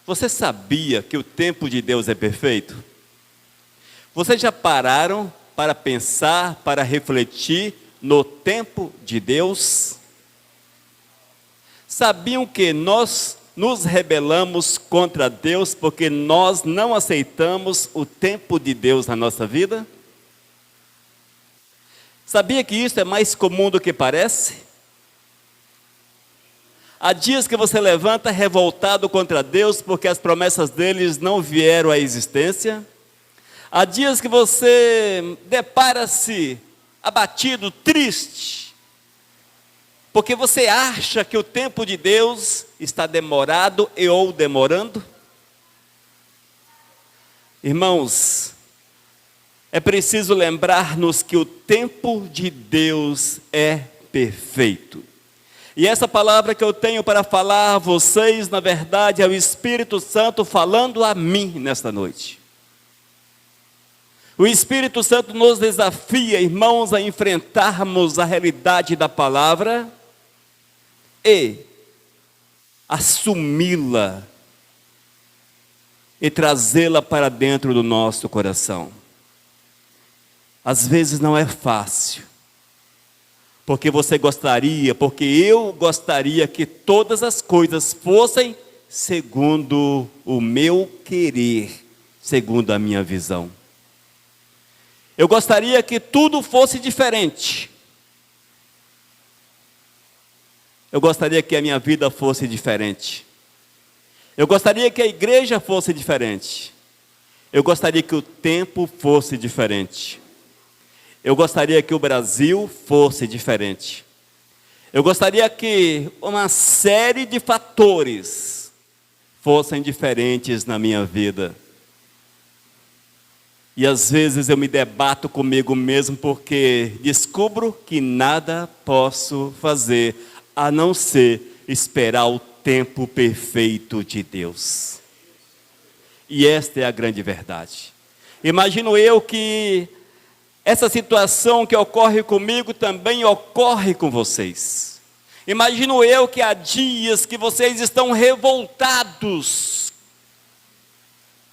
Você sabia que o tempo de Deus é perfeito? Vocês já pararam para pensar, para refletir no tempo de Deus? Sabiam que nós nos rebelamos contra Deus porque nós não aceitamos o tempo de Deus na nossa vida? Sabia que isso é mais comum do que parece? Há dias que você levanta revoltado contra Deus porque as promessas deles não vieram à existência. Há dias que você depara-se abatido, triste, porque você acha que o tempo de Deus está demorado ou demorando. Irmãos, é preciso lembrar-nos que o tempo de Deus é perfeito. E essa palavra que eu tenho para falar a vocês, na verdade, é o Espírito Santo falando a mim nesta noite. O Espírito Santo nos desafia, irmãos, a enfrentarmos a realidade da palavra e assumi-la e trazê-la para dentro do nosso coração. Às vezes não é fácil. Porque eu gostaria que todas as coisas fossem segundo o meu querer, segundo a minha visão. Eu gostaria que tudo fosse diferente. Eu gostaria que a minha vida fosse diferente. Eu gostaria que a igreja fosse diferente. Eu gostaria que o tempo fosse diferente. Eu gostaria que o Brasil fosse diferente. Eu gostaria que uma série de fatores fossem diferentes na minha vida. E às vezes eu me debato comigo mesmo porque descubro que nada posso fazer a não ser esperar o tempo perfeito de Deus. E esta é a grande verdade. Imagino eu que essa situação que ocorre comigo também ocorre com vocês. Imagino eu que há dias que vocês estão revoltados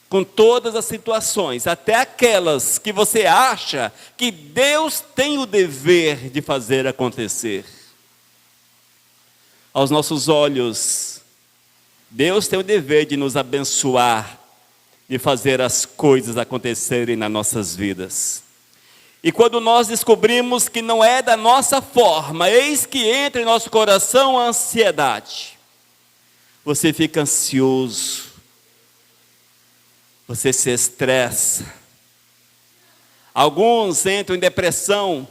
com todas as situações, até aquelas que você acha que Deus tem o dever de fazer acontecer. Aos nossos olhos, Deus tem o dever de nos abençoar, de fazer as coisas acontecerem nas nossas vidas. E quando nós descobrimos que não é da nossa forma, eis que entra em nosso coração a ansiedade. Você fica ansioso, você se estressa. Alguns entram em depressão,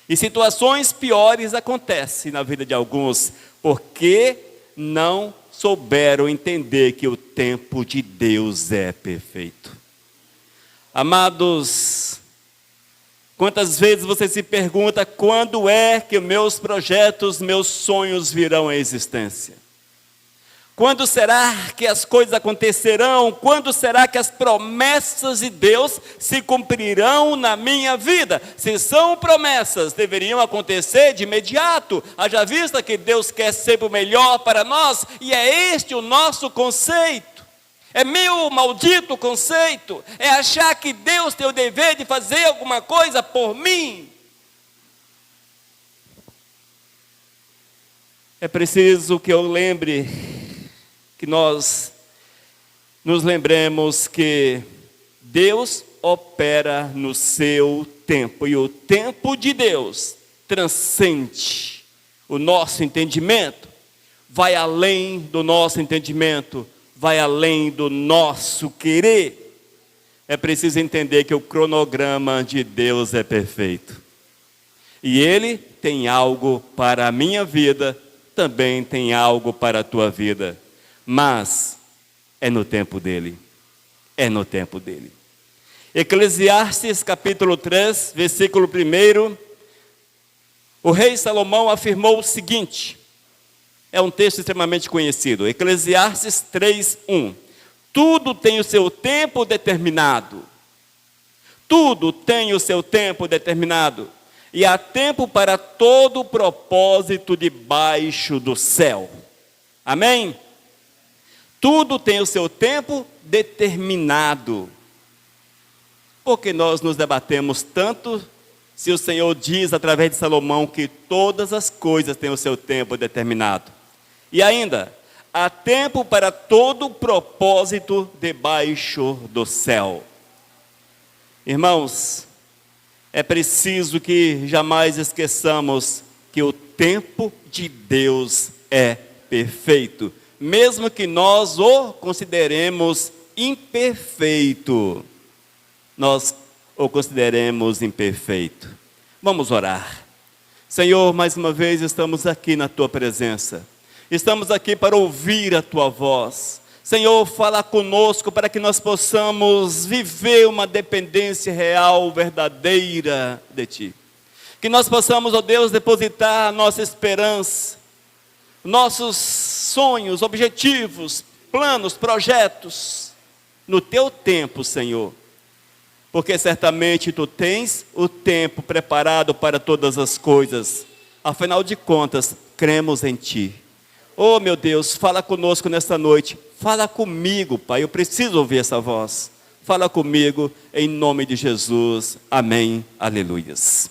e situações piores acontecem na vida de alguns, porque não souberam entender que o tempo de Deus é perfeito. Amados, quantas vezes você se pergunta quando é que meus projetos, meus sonhos virão à existência? Quando será que as coisas acontecerão? Quando será que as promessas de Deus se cumprirão na minha vida? Se são promessas, deveriam acontecer de imediato. Haja vista que Deus quer sempre o melhor para nós, e é este o nosso conceito. É meu maldito conceito, é achar que Deus tem o dever de fazer alguma coisa por mim. É preciso que eu lembre, que nós nos lembremos que Deus opera no seu tempo, e o tempo de Deus transcende o nosso entendimento, vai além do nosso entendimento, vai além do nosso querer. É preciso entender que o cronograma de Deus é perfeito. E Ele tem algo para a minha vida, também tem algo para a tua vida. Mas é no tempo dEle. É no tempo dEle. Eclesiastes capítulo 3, versículo 1. O rei Salomão afirmou o seguinte. É um texto extremamente conhecido. Eclesiastes 3:1. Tudo tem o seu tempo determinado. Tudo tem o seu tempo determinado. E há tempo para todo propósito debaixo do céu. Amém? Tudo tem o seu tempo determinado. Por que nós nos debatemos tanto se o Senhor diz através de Salomão que todas as coisas têm o seu tempo determinado? E ainda, há tempo para todo propósito debaixo do céu. Irmãos, é preciso que jamais esqueçamos que o tempo de Deus é perfeito, mesmo que nós o consideremos imperfeito. Nós o consideremos imperfeito. Vamos orar. Senhor, mais uma vez estamos aqui na Tua presença. Estamos aqui para ouvir a Tua voz. Senhor, fala conosco para que nós possamos viver uma dependência real, verdadeira de Ti. Que nós possamos, ó Deus, depositar a nossa esperança, nossos sonhos, objetivos, planos, projetos, no Teu tempo, Senhor. Porque certamente Tu tens o tempo preparado para todas as coisas. Afinal de contas, cremos em Ti. Oh, meu Deus, fala conosco nesta noite. Fala comigo, Pai, eu preciso ouvir essa voz. Fala comigo, em nome de Jesus. Amém, aleluias.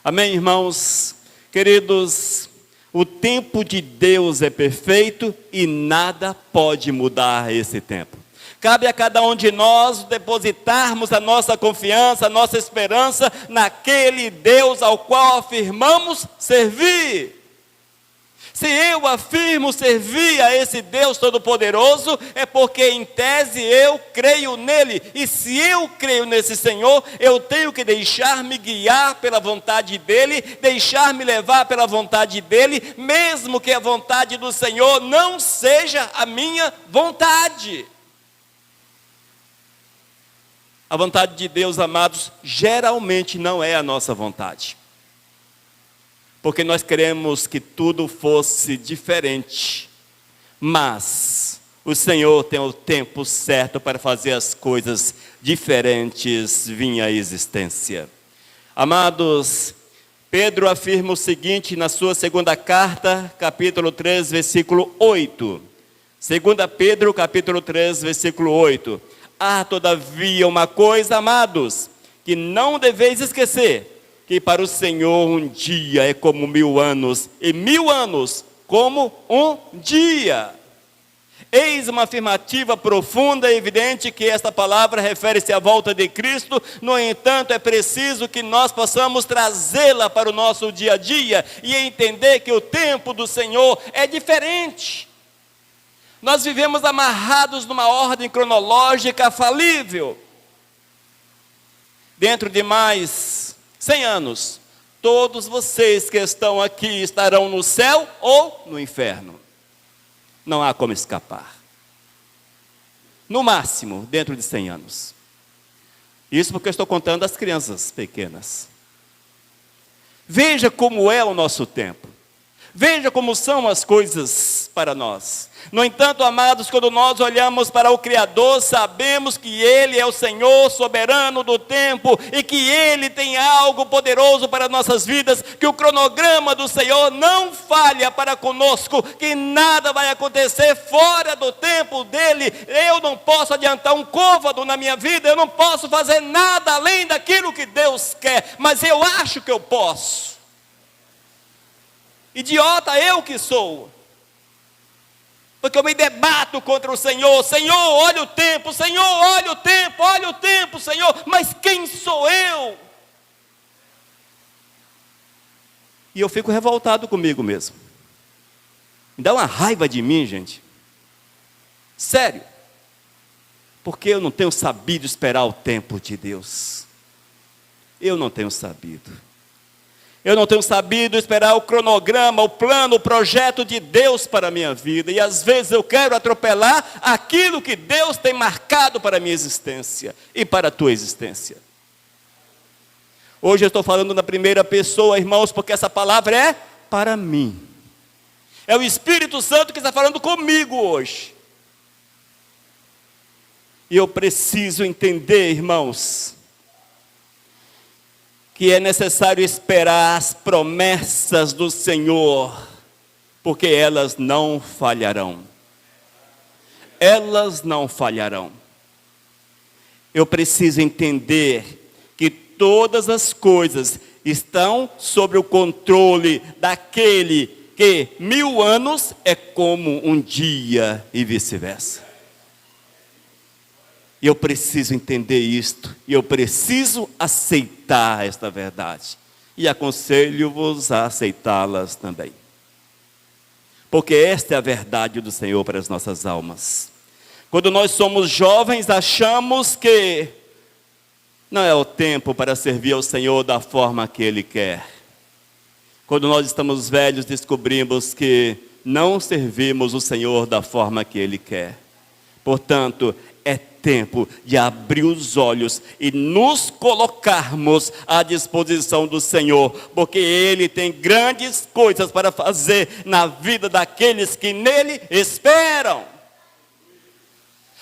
Amém, irmãos, queridos, o tempo de Deus é perfeito e nada pode mudar esse tempo. Cabe a cada um de nós depositarmos a nossa confiança, a nossa esperança naquele Deus ao qual afirmamos servir. Se eu afirmo servir a esse Deus Todo-Poderoso, é porque em tese eu creio nele. E se eu creio nesse Senhor, eu tenho que deixar-me guiar pela vontade dele, deixar-me levar pela vontade dele, mesmo que a vontade do Senhor não seja a minha vontade. A vontade de Deus, amados, geralmente não é a nossa vontade. Porque nós queremos que tudo fosse diferente. Mas o Senhor tem o tempo certo para fazer as coisas diferentes vir à existência. Amados, Pedro afirma o seguinte na sua segunda carta, capítulo 3, versículo 8. 2 Pedro, capítulo 3, versículo 8. Há todavia uma coisa, amados, que não deveis esquecer, que para o Senhor um dia é como 1000 anos, e 1000 anos como um dia. Eis uma afirmativa profunda e evidente que esta palavra refere-se à volta de Cristo. No entanto, é preciso que nós possamos trazê-la para o nosso dia a dia e entender que o tempo do Senhor é diferente. Nós vivemos amarrados numa ordem cronológica falível. Dentro de mais 100 anos, todos vocês que estão aqui estarão no céu ou no inferno. Não há como escapar. No máximo, dentro de 100 anos. Isso porque eu estou contando as crianças pequenas. Veja como é o nosso tempo. Veja como são as coisas para nós. No entanto, amados, quando nós olhamos para o Criador, sabemos que Ele é o Senhor soberano do tempo e que Ele tem algo poderoso para nossas vidas, que o cronograma do Senhor não falha para conosco, que nada vai acontecer fora do tempo dEle. Eu não posso adiantar um côvado na minha vida, eu não posso fazer nada além daquilo que Deus quer, mas eu acho que eu posso. Idiota eu que sou. Porque eu me debato contra o Senhor. Senhor, olha o tempo. Senhor, olha o tempo. Olha o tempo, Senhor. Mas quem sou eu? E eu fico revoltado comigo mesmo. Me dá uma raiva de mim, gente. Sério. Porque eu não tenho sabido esperar o tempo de Deus. Eu não tenho sabido. Eu não tenho sabido esperar o cronograma, o plano, o projeto de Deus para a minha vida. E às vezes eu quero atropelar aquilo que Deus tem marcado para a minha existência e para a tua existência. Hoje eu estou falando na primeira pessoa, irmãos, porque essa palavra é para mim. É o Espírito Santo que está falando comigo hoje. E eu preciso entender, irmãos, que é necessário esperar as promessas do Senhor, porque elas não falharão. elas não falharão. Eu preciso entender que todas as coisas estão sob o controle daquele que 1000 anos é como um dia e vice-versa. E eu preciso entender isto, e eu preciso aceitar esta verdade. E aconselho-vos a aceitá-las também. Porque esta é a verdade do Senhor para as nossas almas. Quando nós somos jovens, achamos que não é o tempo para servir ao Senhor da forma que Ele quer. Quando nós estamos velhos, descobrimos que não servimos o Senhor da forma que Ele quer. Portanto, é tempo de abrir os olhos e nos colocarmos à disposição do Senhor, porque Ele tem grandes coisas para fazer na vida daqueles que nele esperam.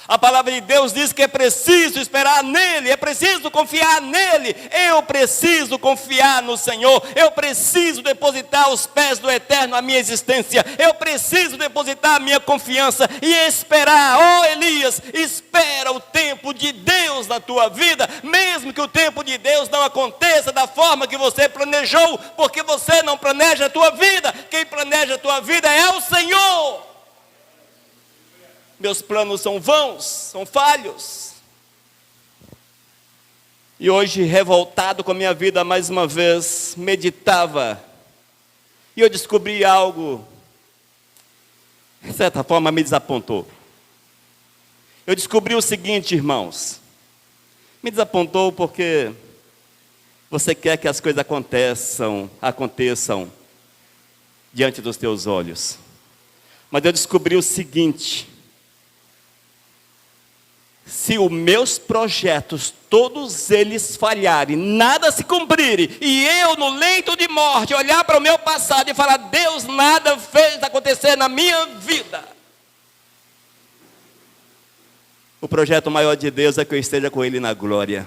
A palavra de Deus diz que é preciso esperar nele, é preciso confiar nele. Eu preciso confiar no Senhor, eu preciso depositar aos pés do Eterno a minha existência, eu preciso depositar a minha confiança e esperar. Oh Elias, espera o tempo de Deus na tua vida, mesmo que o tempo de Deus não aconteça da forma que você planejou, porque você não planeja a tua vida, quem planeja a tua vida é o Senhor. Meus planos são vãos, são falhos. E hoje, revoltado com a minha vida, mais uma vez, meditava. E eu descobri algo, de certa forma, me desapontou. Eu descobri o seguinte, irmãos. Me desapontou porque você quer que as coisas aconteçam diante dos teus olhos. Mas eu descobri o seguinte: se os meus projetos, todos eles falharem, nada se cumprirem, e eu no leito de morte olhar para o meu passado e falar: Deus nada fez acontecer na minha vida, o projeto maior de Deus é que eu esteja com Ele na glória.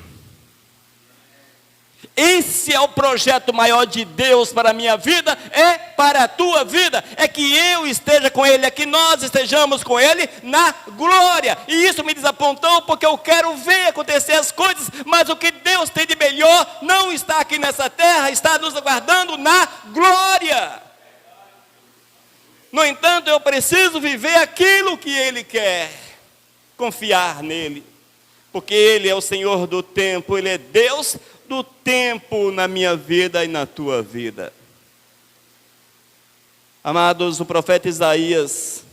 Esse é o projeto maior de Deus para a minha vida, é para a tua vida, é que eu esteja com Ele, é que nós estejamos com Ele na glória. E isso me desapontou, porque eu quero ver acontecer as coisas, mas o que Deus tem de melhor não está aqui nessa terra, está nos aguardando na glória. No entanto, eu preciso viver aquilo que Ele quer, confiar nele, porque Ele é o Senhor do tempo, Ele é Deus do tempo na minha vida e na tua vida. Amados, o profeta Isaías,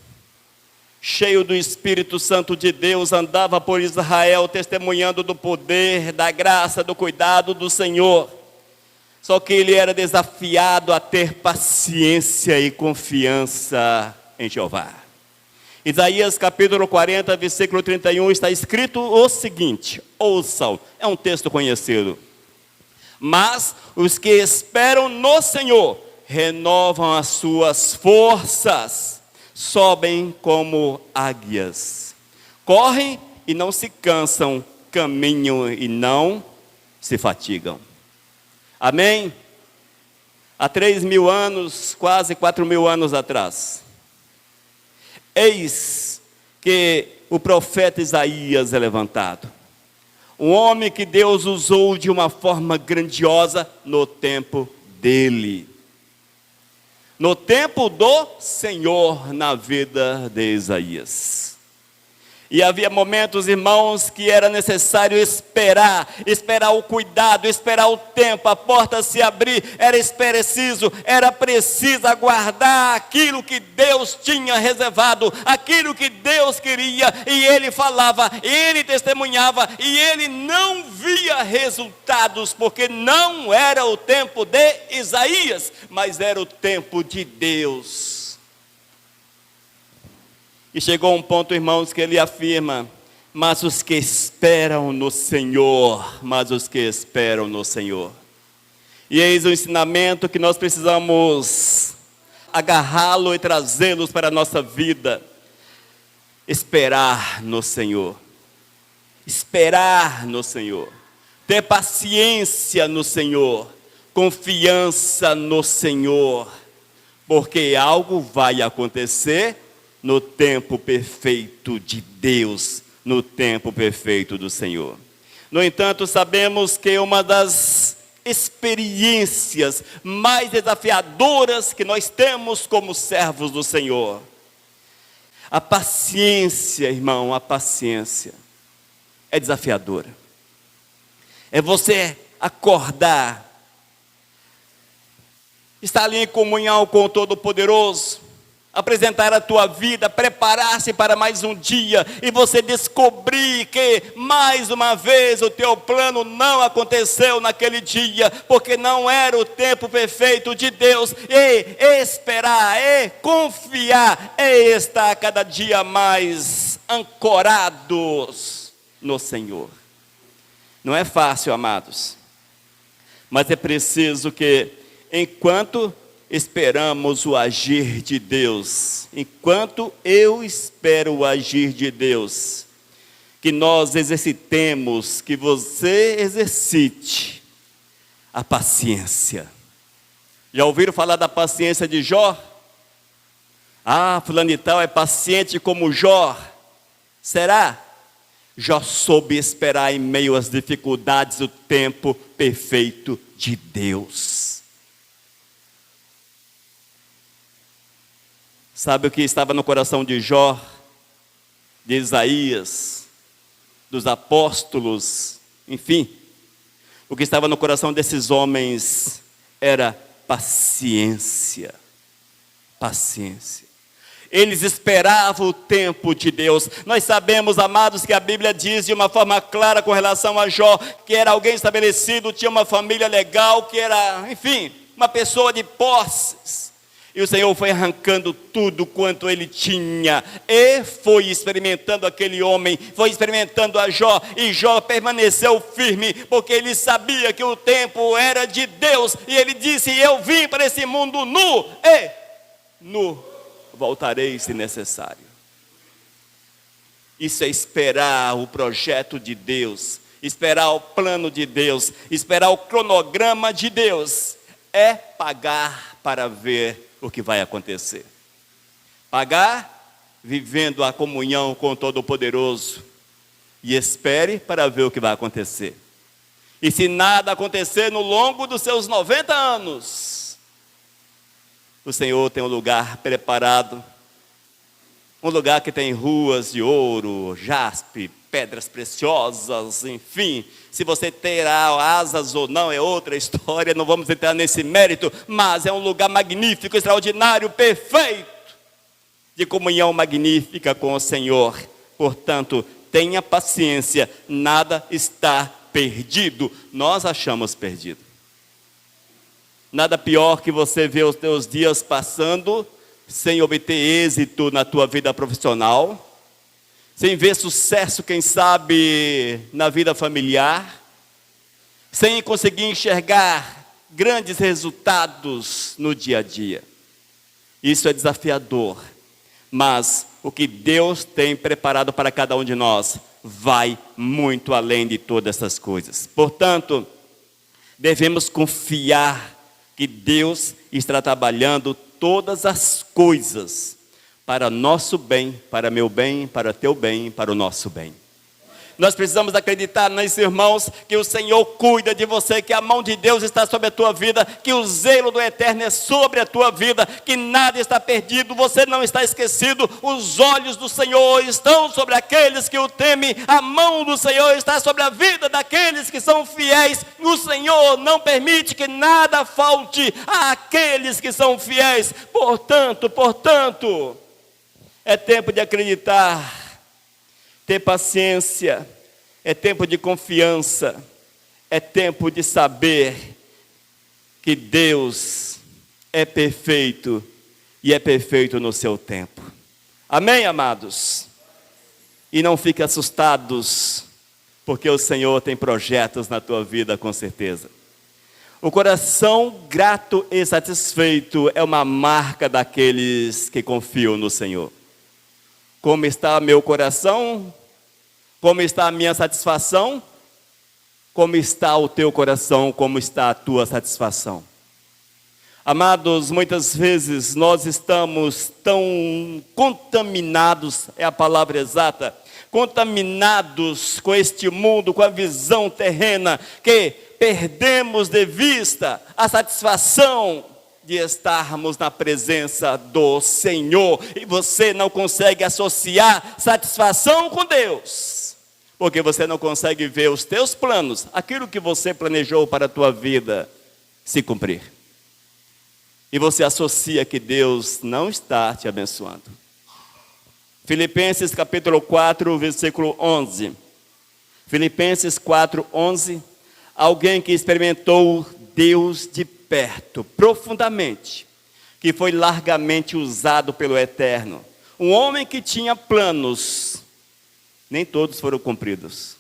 cheio do Espírito Santo de Deus, andava por Israel testemunhando do poder, da graça, do cuidado do Senhor. Só que ele era desafiado a ter paciência e confiança em Jeová. Isaías capítulo 40, versículo 31, está escrito o seguinte, ouçam, é um texto conhecido. Mas os que esperam no Senhor renovam as suas forças, sobem como águias, correm e não se cansam, caminham e não se fatigam. Amém? Há 3.000 anos, quase 4.000 anos atrás, eis que o profeta Isaías é levantado. Um homem que Deus usou de uma forma grandiosa no tempo dele. No tempo do Senhor na vida de Isaías. E havia momentos, irmãos, que era necessário esperar o cuidado, esperar o tempo, a porta se abrir, era preciso aguardar aquilo que Deus tinha reservado, aquilo que Deus queria, e ele falava, ele testemunhava, e ele não via resultados, porque não era o tempo de Isaías, mas era o tempo de Deus. E chegou um ponto, irmãos, que ele afirma, mas os que esperam no Senhor, E eis o ensinamento que nós precisamos agarrá-lo e trazê-los para a nossa vida. Esperar no Senhor. Esperar no Senhor. Ter paciência no Senhor. Confiança no Senhor. Porque algo vai acontecer no tempo perfeito de Deus, no tempo perfeito do Senhor. No entanto, sabemos que uma das experiências mais desafiadoras que nós temos como servos do Senhor, a paciência, irmão, a paciência é desafiadora. É você acordar, estar ali em comunhão com o Todo-Poderoso, apresentar a tua vida, preparar-se para mais um dia, e você descobrir que mais uma vez o teu plano não aconteceu naquele dia, porque não era o tempo perfeito de Deus, e esperar, e confiar, e estar cada dia mais ancorados no Senhor. Não é fácil, amados, mas é preciso que, enquanto esperamos o agir de Deus, enquanto eu espero o agir de Deus, que nós exercitemos, que você exercite a paciência. Já ouviram falar da paciência de Jó? Fulano de tal é paciente como Jó. Será? Jó soube esperar em meio às dificuldades o tempo perfeito de Deus. Sabe o que estava no coração de Jó, de Isaías, dos apóstolos, enfim, o que estava no coração desses homens era paciência. Paciência. Eles esperavam o tempo de Deus. Nós sabemos, amados, que a Bíblia diz de uma forma clara com relação a Jó, que era alguém estabelecido, tinha uma família legal, que era, enfim, uma pessoa de posses. E o Senhor foi arrancando tudo quanto ele tinha, e foi experimentando aquele homem, foi experimentando a Jó, e Jó permaneceu firme, porque ele sabia que o tempo era de Deus, e ele disse: eu vim para esse mundo nu, e nu voltarei se necessário. Isso é esperar o projeto de Deus, esperar o plano de Deus, esperar o cronograma de Deus, é pagar para ver o que vai acontecer. Pagar vivendo a comunhão com o Todo-Poderoso, e espere para ver o que vai acontecer. E se nada acontecer no longo dos seus 90 anos, o Senhor tem um lugar preparado, um lugar que tem ruas de ouro, jaspe, pedras preciosas, enfim. Se você terá asas ou não é outra história, não vamos entrar nesse mérito, mas é um lugar magnífico, extraordinário, perfeito, de comunhão magnífica com o Senhor. Portanto, tenha paciência, nada está perdido. Nós achamos perdido. Nada pior que você ver os teus dias passando sem obter êxito na tua vida profissional, sem ver sucesso, quem sabe, na vida familiar, sem conseguir enxergar grandes resultados no dia a dia. Isso é desafiador, mas o que Deus tem preparado para cada um de nós vai muito além de todas essas coisas. Portanto, devemos confiar que Deus está trabalhando todas as coisas para nosso bem, para meu bem, para teu bem, para o nosso bem. Nós precisamos acreditar, meus irmãos, que o Senhor cuida de você, que a mão de Deus está sobre a tua vida, que o zelo do Eterno é sobre a tua vida, que nada está perdido, você não está esquecido, os olhos do Senhor estão sobre aqueles que o temem, a mão do Senhor está sobre a vida daqueles que são fiéis. O Senhor não permite que nada falte àqueles que são fiéis. Portanto, é tempo de acreditar, ter paciência, é tempo de confiança, é tempo de saber que Deus é perfeito e é perfeito no seu tempo. Amém, amados? E não fiquem assustados, porque o Senhor tem projetos na tua vida, com certeza. O coração grato e satisfeito é uma marca daqueles que confiam no Senhor. Como está meu coração? Como está a minha satisfação? Como está o teu coração? Como está a tua satisfação? Amados, muitas vezes nós estamos tão contaminados, é a palavra exata, contaminados com este mundo, com a visão terrena, que perdemos de vista a satisfação de estarmos na presença do Senhor. E você não consegue associar satisfação com Deus, porque você não consegue ver os teus planos, aquilo que você planejou para a tua vida, se cumprir. E você associa que Deus não está te abençoando. Filipenses capítulo 4, versículo 11. Filipenses 4, 11. Alguém que experimentou Deus de perto, profundamente, que foi largamente usado pelo Eterno. Um homem que tinha planos, nem todos foram cumpridos,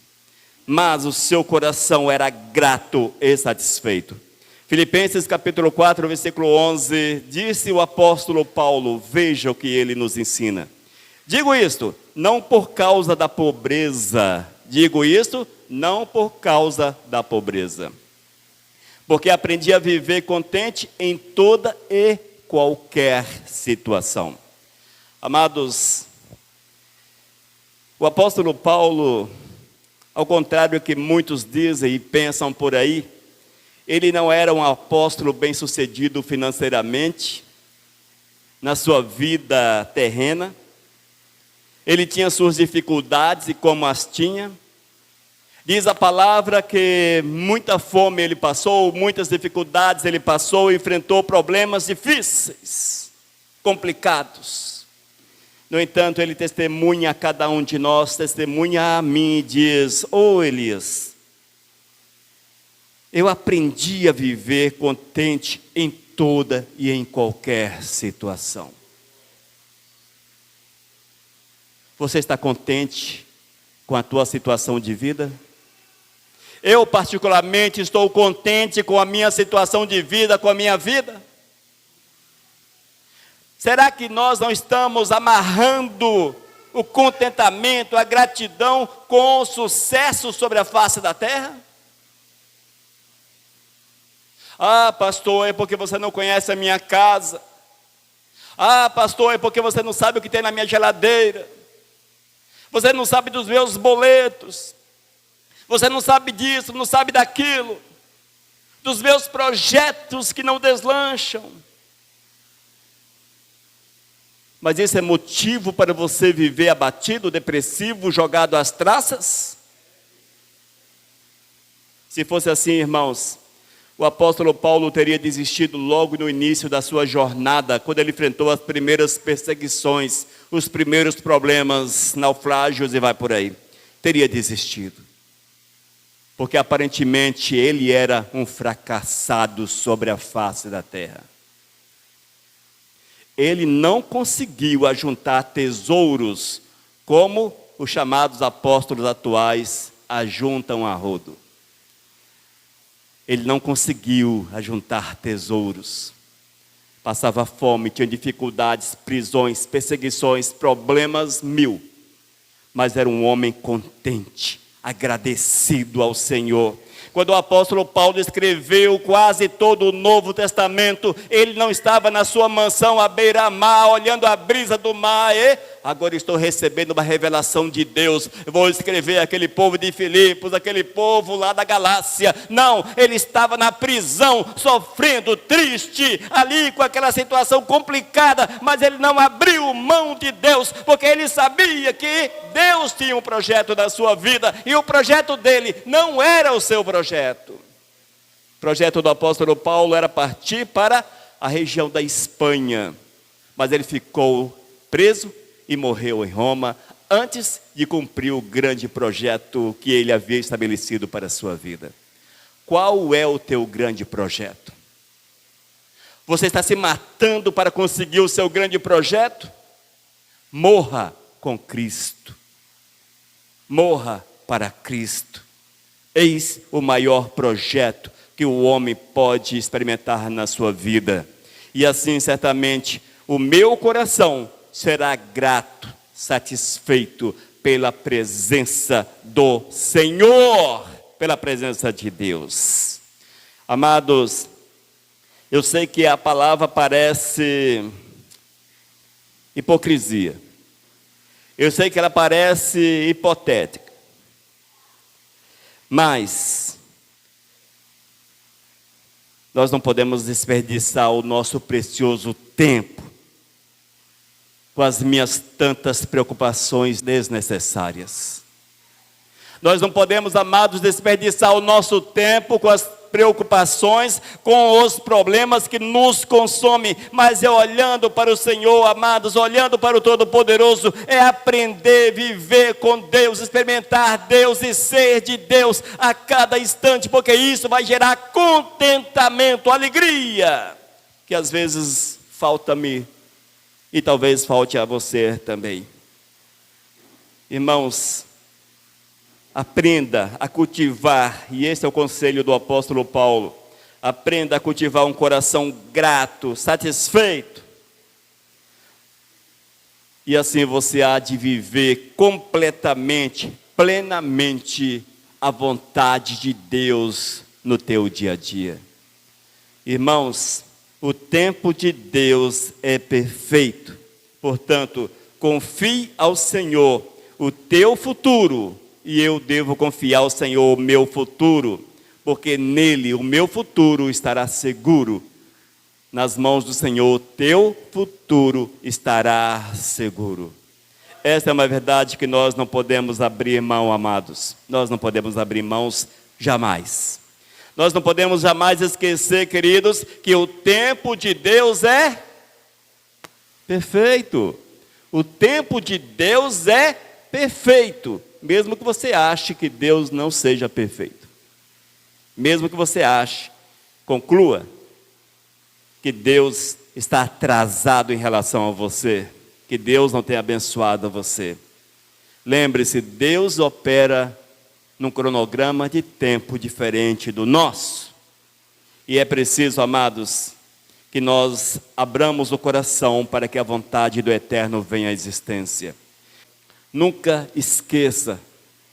mas o seu coração era grato e satisfeito. Filipenses capítulo 4, versículo 11, disse o apóstolo Paulo, veja o que ele nos ensina. Digo isto, não por causa da pobreza, porque aprendi a viver contente em toda e qualquer situação. Amados, o apóstolo Paulo, ao contrário do que muitos dizem e pensam por aí, ele não era um apóstolo bem-sucedido financeiramente, na sua vida terrena. Ele tinha suas dificuldades e como as tinha. Diz a palavra que muita fome ele passou, muitas dificuldades ele passou, enfrentou problemas difíceis, complicados. No entanto, ele testemunha a cada um de nós, testemunha a mim e diz, Elias, eu aprendi a viver contente em toda e em qualquer situação. Você está contente com a tua situação de vida? Eu particularmente estou contente com a minha situação de vida, com a minha vida? Será que nós não estamos amarrando o contentamento, a gratidão com o sucesso sobre a face da terra? Ah, pastor, é porque você não conhece a minha casa. Ah, pastor, é porque você não sabe o que tem na minha geladeira. Você não sabe dos meus boletos. Você não sabe disso, não sabe daquilo. Dos meus projetos que não deslancham. Mas isso é motivo para você viver abatido, depressivo, jogado às traças? Se fosse assim, irmãos, o apóstolo Paulo teria desistido logo no início da sua jornada, quando ele enfrentou as primeiras perseguições, os primeiros problemas, naufrágios e vai por aí. Teria desistido. Porque aparentemente ele era um fracassado sobre a face da terra. Ele não conseguiu ajuntar tesouros como os chamados apóstolos atuais ajuntam a rodo. Ele não conseguiu ajuntar tesouros. Passava fome, tinha dificuldades, prisões, perseguições, problemas mil. Mas era um homem contente, agradecido ao Senhor. Quando o apóstolo Paulo escreveu quase todo o Novo Testamento, ele não estava na sua mansão à beira-mar, olhando a brisa do mar, e agora estou recebendo uma revelação de Deus, eu vou escrever aquele povo de Filipos, aquele povo lá da Galácia. Não, ele estava na prisão, sofrendo, triste, ali com aquela situação complicada, mas ele não abriu mão de Deus, porque ele sabia que Deus tinha um projeto na sua vida, e o projeto dele não era o seu projeto. O projeto do apóstolo Paulo era partir para a região da Espanha, mas ele ficou preso e morreu em Roma, antes de cumprir o grande projeto que ele havia estabelecido para a sua vida. Qual é o teu grande projeto? Você está se matando para conseguir o seu grande projeto? Morra com Cristo. Morra para Cristo. Eis o maior projeto que o homem pode experimentar na sua vida. E assim, certamente, o meu coração será grato, satisfeito pela presença do Senhor, pela presença de Deus. Amados, Eu sei que a palavra parece hipocrisia. Eu sei que ela parece hipotética. Mas nós não podemos desperdiçar o nosso precioso tempo com as minhas tantas preocupações desnecessárias. Nós não podemos, amados, desperdiçar o nosso tempo com as preocupações, com os problemas que nos consomem, mas é olhando para o Senhor, amados, olhando para o Todo-Poderoso, é aprender a viver com Deus, experimentar Deus e ser de Deus a cada instante, porque isso vai gerar contentamento, alegria, que às vezes falta-me e talvez falte a você também. Irmãos, aprenda a cultivar, e esse é o conselho do apóstolo Paulo, aprenda a cultivar um coração grato, satisfeito, e assim você há de viver completamente, plenamente a vontade de Deus no teu dia a dia. Irmãos, o tempo de Deus é perfeito, portanto, confie ao Senhor o teu futuro, e eu devo confiar ao Senhor o meu futuro, porque nele o meu futuro estará seguro. Nas mãos do Senhor, teu futuro estará seguro. Essa é uma verdade que nós não podemos abrir mão, amados. Nós não podemos abrir mãos jamais. Nós não podemos jamais esquecer, queridos, que o tempo de Deus é perfeito. O tempo de Deus é perfeito. Mesmo que você ache que Deus não seja perfeito. Mesmo que você ache, conclua que Deus está atrasado em relação a você, que Deus não tem abençoado a você. Lembre-se, Deus opera num cronograma de tempo diferente do nosso. E é preciso, amados, que nós abramos o coração para que a vontade do Eterno venha à existência. Nunca esqueça,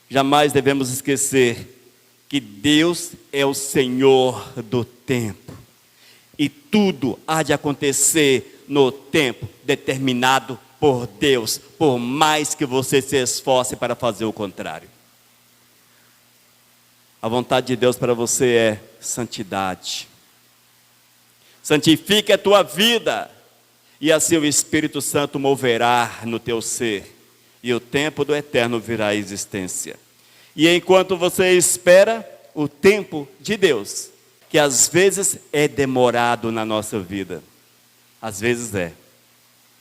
jamais devemos esquecer, que Deus é o Senhor do tempo. E tudo há de acontecer no tempo determinado por Deus, por mais que você se esforce para fazer o contrário. A vontade de Deus para você é santidade. Santifique a tua vida, e assim o Espírito Santo moverá no teu ser, e o tempo do Eterno virá à existência. E enquanto você espera o tempo de Deus, que às vezes é demorado na nossa vida, às vezes é,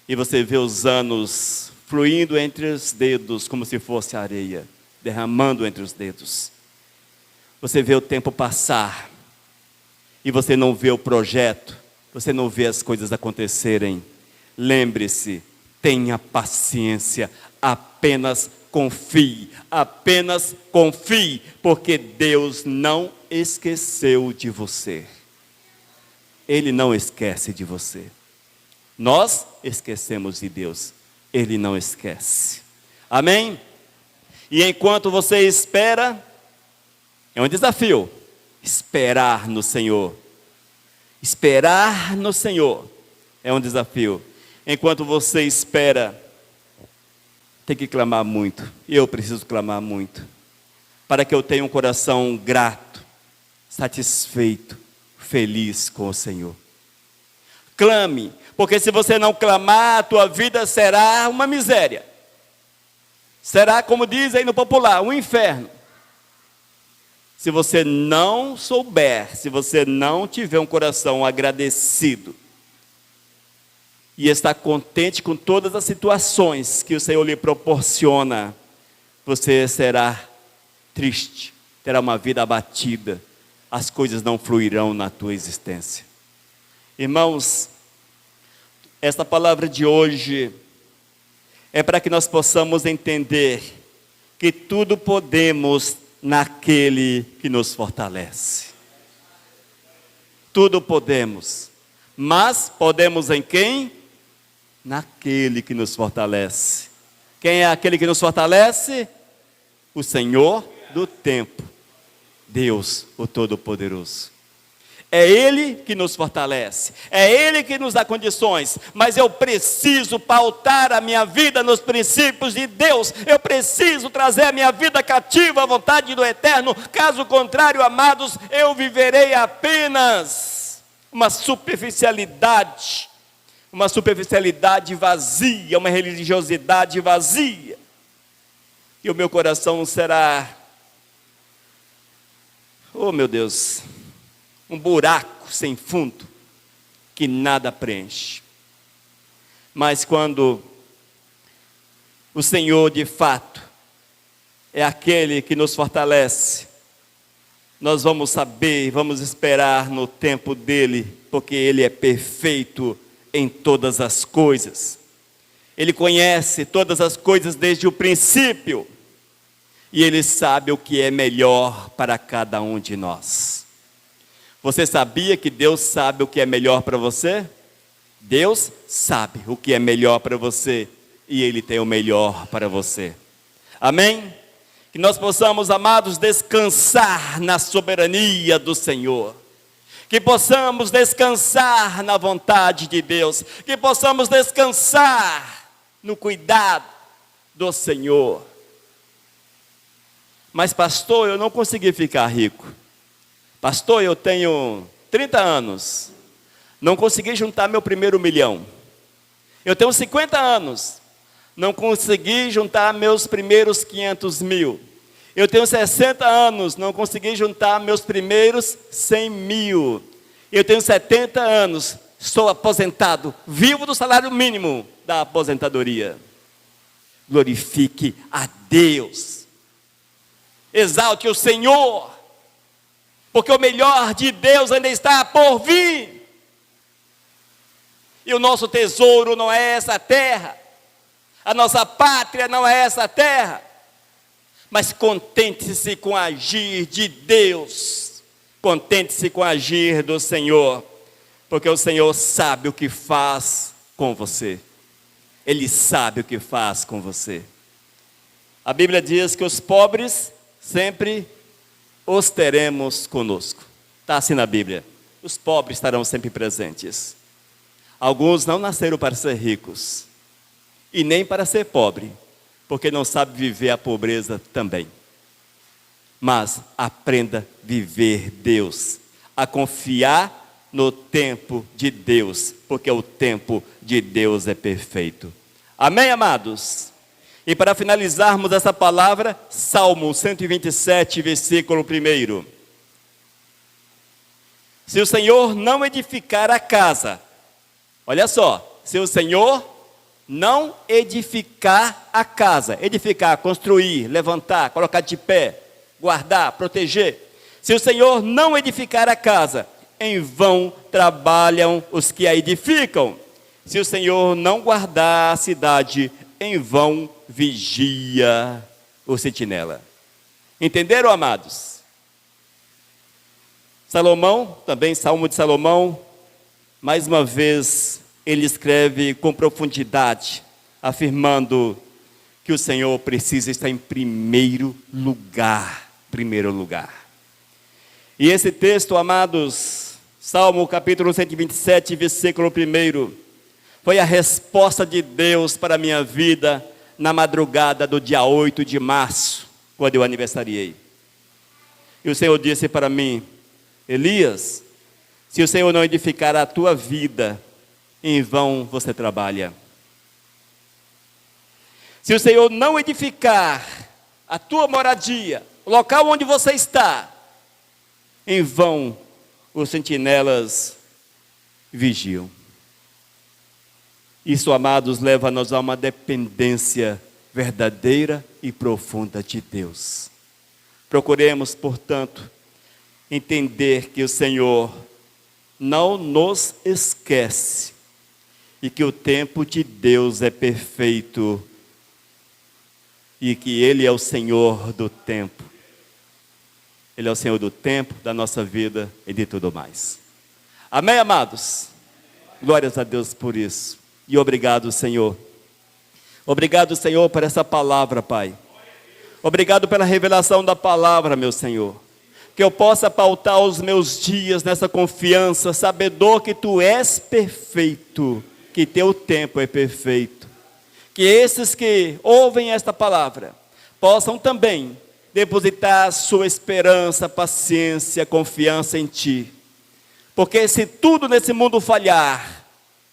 e você vê os anos fluindo entre os dedos como se fosse areia, derramando entre os dedos. Você vê o tempo passar, e você não vê o projeto, você não vê as coisas acontecerem. Lembre-se, tenha paciência, apenas confie, porque Deus não esqueceu de você. Ele não esquece de você. Nós esquecemos de Deus, Ele não esquece. Amém? E enquanto você espera, é um desafio, esperar no Senhor. Esperar no Senhor é um desafio. Enquanto você espera, tem que clamar muito, e eu preciso clamar muito, para que eu tenha um coração grato, satisfeito, feliz com o Senhor. Clame, porque se você não clamar, a tua vida será uma miséria. Será, como diz aí no popular, um inferno. Se você não souber, se você não tiver um coração agradecido, e está contente com todas as situações que o Senhor lhe proporciona, você será triste, terá uma vida abatida, as coisas não fluirão na tua existência. Irmãos, esta palavra de hoje é para que nós possamos entender que tudo podemos naquele que nos fortalece. Tudo podemos, mas podemos em quem? Naquele que nos fortalece. Quem é aquele que nos fortalece? O Senhor do tempo, Deus, o Todo-Poderoso. É Ele que nos fortalece, é Ele que nos dá condições, mas eu preciso pautar a minha vida nos princípios de Deus, eu preciso trazer a minha vida cativa à vontade do Eterno, caso contrário, amados, eu viverei apenas uma superficialidade vazia, uma religiosidade vazia, e o meu coração será, oh meu Deus, um buraco sem fundo, que nada preenche. Mas quando o Senhor de fato é aquele que nos fortalece, nós vamos saber, vamos esperar no tempo dele, porque ele é perfeito em todas as coisas. Ele conhece todas as coisas desde o princípio, e ele sabe o que é melhor para cada um de nós. Você sabia que Deus sabe o que é melhor para você? Deus sabe o que é melhor para você, e Ele tem o melhor para você. Amém? Que nós possamos, amados, descansar na soberania do Senhor. Que possamos descansar na vontade de Deus. Que possamos descansar no cuidado do Senhor. Mas pastor, eu não consegui ficar rico. Pastor, eu tenho 30 anos, não consegui juntar meu primeiro 1 milhão. Eu tenho 50 anos, não consegui juntar meus primeiros 500 mil. Eu tenho 60 anos, não consegui juntar meus primeiros 100 mil. Eu tenho 70 anos, sou aposentado, vivo do salário mínimo da aposentadoria. Glorifique a Deus, exalte o Senhor, porque o melhor de Deus ainda está por vir. E o nosso tesouro não é essa terra, a nossa pátria não é essa terra, mas contente-se com o agir de Deus, contente-se com o agir do Senhor, porque o Senhor sabe o que faz com você, Ele sabe o que faz com você. A Bíblia diz que os pobres sempre os teremos conosco. Está assim na Bíblia. Os pobres estarão sempre presentes. Alguns não nasceram para ser ricos, e nem para ser pobre, porque não sabe viver a pobreza também. Mas aprenda a viver Deus, a confiar no tempo de Deus, porque o tempo de Deus é perfeito. Amém, amados? E para finalizarmos essa palavra, Salmo 127, versículo 1. Se o Senhor não edificar a casa, olha só, se o Senhor não edificar a casa, edificar, construir, levantar, colocar de pé, guardar, proteger. Se o Senhor não edificar a casa, em vão trabalham os que a edificam. Se o Senhor não guardar a cidade, em vão vigia o sentinela. Entenderam, amados? Salomão, também Salmo de Salomão, mais uma vez, ele escreve com profundidade, afirmando que o Senhor precisa estar em primeiro lugar. E esse texto, amados, Salmo capítulo 127, versículo 1, foi a resposta de Deus para a minha vida na madrugada do dia 8 de março, quando eu aniversariei. E o Senhor disse para mim: Elias, se o Senhor não edificar a tua vida, em vão você trabalha. Se o Senhor não edificar a tua moradia, o local onde você está, em vão os sentinelas vigiam. Isso, amados, leva-nos a uma dependência verdadeira e profunda de Deus. Procuremos, portanto, entender que o Senhor não nos esquece e que o tempo de Deus é perfeito e que Ele é o Senhor do tempo. Ele é o Senhor do tempo, da nossa vida e de tudo mais. Amém, amados? Glórias a Deus por isso. E obrigado, Senhor. Obrigado, Senhor, por essa palavra, Pai. Obrigado pela revelação da palavra, meu Senhor. que eu possa pautar os meus dias nessa confiança, sabedor que Tu és perfeito, que Teu tempo é perfeito. Que esses que ouvem esta palavra possam também depositar sua esperança, paciência, confiança em Ti. Porque se tudo nesse mundo falhar,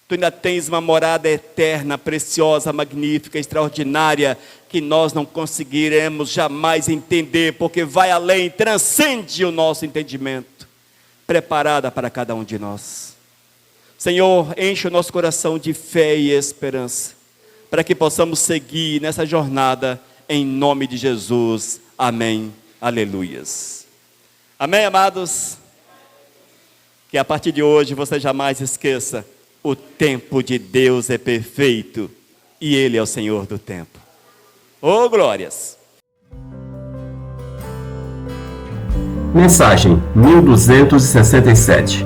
Tu ainda tens uma morada eterna, preciosa, magnífica, extraordinária, que nós não conseguiremos jamais entender, porque vai além, transcende o nosso entendimento, preparada para cada um de nós. Senhor, enche o nosso coração de fé e esperança, para que possamos seguir nessa jornada, em nome de Jesus. Amém. Aleluias. Amém, amados? Que a partir de hoje você jamais esqueça: o tempo de Deus é perfeito e Ele é o Senhor do tempo. Oh, glórias! Mensagem 1267